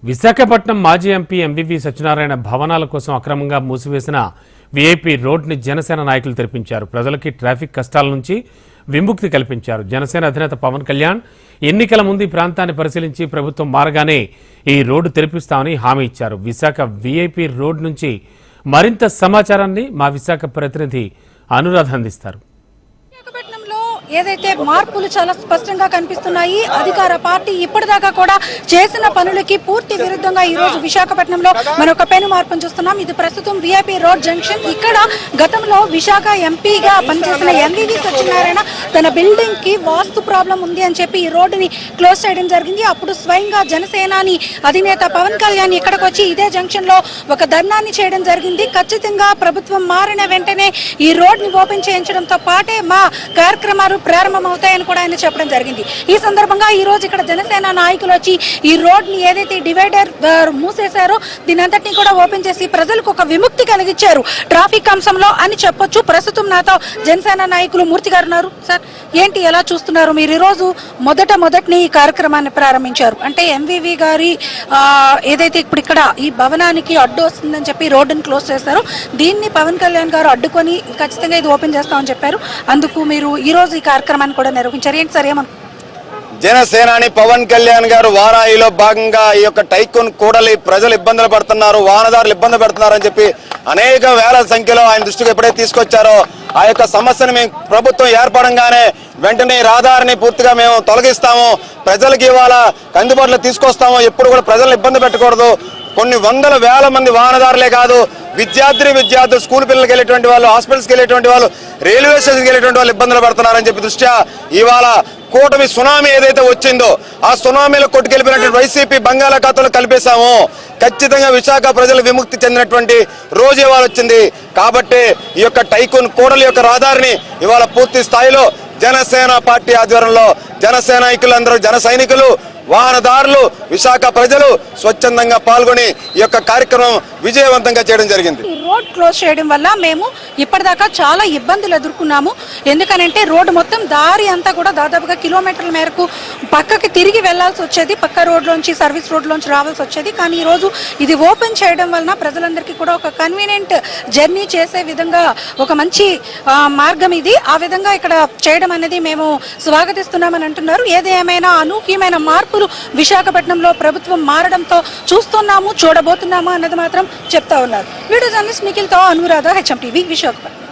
విశాఖపట్నం మాజీ MP MVV Satyanarayana భవనాల కోసం అక్రమంగా మూసివేసిన వీఐపీ రోడ్ని జనసేన నాయకులు తెరిపించారు. ప్రజలకి ట్రాఫిక్ కష్టాల నుంచి విముక్తి కల్పించారు. జనసేన అధినేత పవన్ కళ్యాణ్ ఎన్నికల ముందు ఈ ప్రాంతాన్ని పరిశీలించి ప్రభుత్వం మారగానే ఈ రోడ్డు తెరిపిస్తామని హామీ ఇచ్చారు. విశాఖ వీఐపీ రోడ్ నుంచి మరింత సమాచారాన్ని మా విశాఖ ప్రతినిధి అనురాధ అందిస్తారు. ఏదైతే మార్పులు చాలా స్పష్టంగా కనిపిస్తున్నాయి. అధికార పార్టీ ఇప్పటిదాకా కూడా చేసిన పనులకి పూర్తి విరుద్ధంగా ఈ రోజు విశాఖపట్నంలో మరొక పెను మార్పును చూస్తున్నాం. ఇది ప్రస్తుతం విఐపి రోడ్ జంక్షన్. ఇక్కడ గతంలో విశాఖ ఎంపీగా పనిచేసిన ఎంవివి సత్యనారాయణ తన బిల్డింగ్ కి వాస్తు ప్రాబ్లం ఉంది అని చెప్పి ఈ రోడ్డుని క్లోజ్ చేయడం జరిగింది. అప్పుడు స్వయంగా జనసేనాని అధినేత పవన్ కళ్యాణ్ ఇక్కడికి వచ్చి ఇదే జంక్షన్ లో ఒక ధర్నాన్ని చేయడం జరిగింది. ఖచ్చితంగా ప్రభుత్వం మారిన వెంటనే ఈ రోడ్ ని ఓపెన్ చేయించడంతో పాటే మా కార్యక్రమాలు ప్రారంభమవుతాయని కూడా ఆయన చెప్పడం జరిగింది. ఈ సందర్భంగా ఈ రోజు ఇక్కడ జనసేన నాయకులు వచ్చి ఈ రోడ్ ని ఏదైతే డివైడర్ మూసేశారో దీని అంతటినీ కూడా ఓపెన్ చేసి ప్రజలకు ఒక విముక్తి కలిగించారు ట్రాఫిక్ అంశంలో అని చెప్పొచ్చు. ప్రస్తుతం నాతో జనసేన నాయకులు మూర్తి గారు ఉన్నారు. సార్, ఏంటి ఎలా చూస్తున్నారు మీరు? ఈ రోజు మొదటి ఈ కార్యక్రమాన్ని ప్రారంభించారు అంటే ఎంవివి గారి ఏదైతే ఇప్పుడు ఇక్కడ ఈ భవనానికి అడ్డు వస్తుందని చెప్పి రోడ్డుని క్లోజ్ చేశారు. దీన్ని పవన్ కళ్యాణ్ గారు అడ్డుకొని ఖచ్చితంగా ఇది ఓపెన్ చేస్తామని చెప్పారు. అందుకు మీరు ఈ రోజు ఈ కార్యక్రమాన్ని కూడా నిర్వహించారు. ఏంటి సార్ ఏమన్నా? జనసేనాని పవన్ కళ్యాణ్ గారు వారాయిలో భాగంగా ఈ యొక్క టైకూన్ కూడలి ప్రజలు ఇబ్బందులు పడుతున్నారు, వాహనదారులు ఇబ్బంది పడుతున్నారు అని చెప్పి అనేక వేల సంఖ్యలో ఆయన దృష్టికి ఎప్పుడైతే తీసుకొచ్చారో ఆ యొక్క సమస్యను మేము ప్రభుత్వం ఏర్పడంగానే వెంటనే రహదారిని పూర్తిగా మేము తొలగిస్తాము, ప్రజలకు ఇవాళ అందుబాటులో తీసుకొస్తాము, ఎప్పుడు కూడా ప్రజలను ఇబ్బంది పెట్టకూడదు. కొన్ని వందల వేల మంది వాహనదారులే కాదు, విద్యార్థులు స్కూల్ పిల్లలకి వెళ్ళేటువంటి వాళ్ళు, హాస్పిటల్స్కి వెళ్ళేటువంటి వాళ్ళు, రైల్వే స్టేషన్కి వెళ్ళేటువంటి వాళ్ళు ఇబ్బందులు పడుతున్నారని చెప్పి దృష్ట్యా ఇవాళ కూటమి సునామీ ఏదైతే వచ్చిందో ఆ సునామీలో కొట్టుకెళ్ళిపోయినటువంటి వైసీపీ బంగాళాఖాతంలో కలిపేశాము. ఖచ్చితంగా విశాఖ ప్రజలు విముక్తి చెందినటువంటి రోజు ఇవాళ వచ్చింది. కాబట్టి ఈ యొక్క టైకూన్ కూడలి యొక్క రహదారిని ఇవాళ పూర్తి స్థాయిలో జనసేన పార్టీ ఆధ్వర్యంలో జన సైనికులందరూ, జన సైనికులు, వాహనదారులు, విశాఖ ప్రజలు స్వచ్ఛందంగా పాల్గొని ఈ యొక్క కార్యక్రమం విజయవంతంగా చేయడం జరిగింది. ఈ రోడ్ క్లోజ్ చేయడం వల్ల మేము ఇప్పటిదాకా చాలా ఇబ్బందులు ఎదుర్కొన్నాము. ఎందుకనంటే రోడ్డు మొత్తం దారి అంతా కూడా దాదాపుగా కిలోమీటర్ల మేరకు పక్కకి తిరిగి వెళ్లాల్సి వచ్చేది, పక్క రోడ్లోంచి సర్వీస్ రోడ్లోంచి రావాల్సి వచ్చేది. కానీ ఈ రోజు ఇది ఓపెన్ చేయడం వలన ప్రజలందరికీ కూడా ఒక కన్వీనియంట్ జర్నీ చేసే విధంగా ఒక మంచి మార్గం ఇది. ఆ విధంగా ఇక్కడ చేయడం అనేది మేము స్వాగతిస్తున్నామని అంటున్నారు. ఏదేమైనా అనూహ్యమైన మార్పులు విశాఖపట్నంలో ప్రభుత్వం మారడంతో చూస్తున్నాము, చూడబోతున్నాము అన్నది మాత్రం చెప్తా ఉన్నారు. వీడియో జర్నలిస్ట్ నిఖిల్తో అనురాధ, హెచ్ఎం టీవీ, విశాఖపట్నం.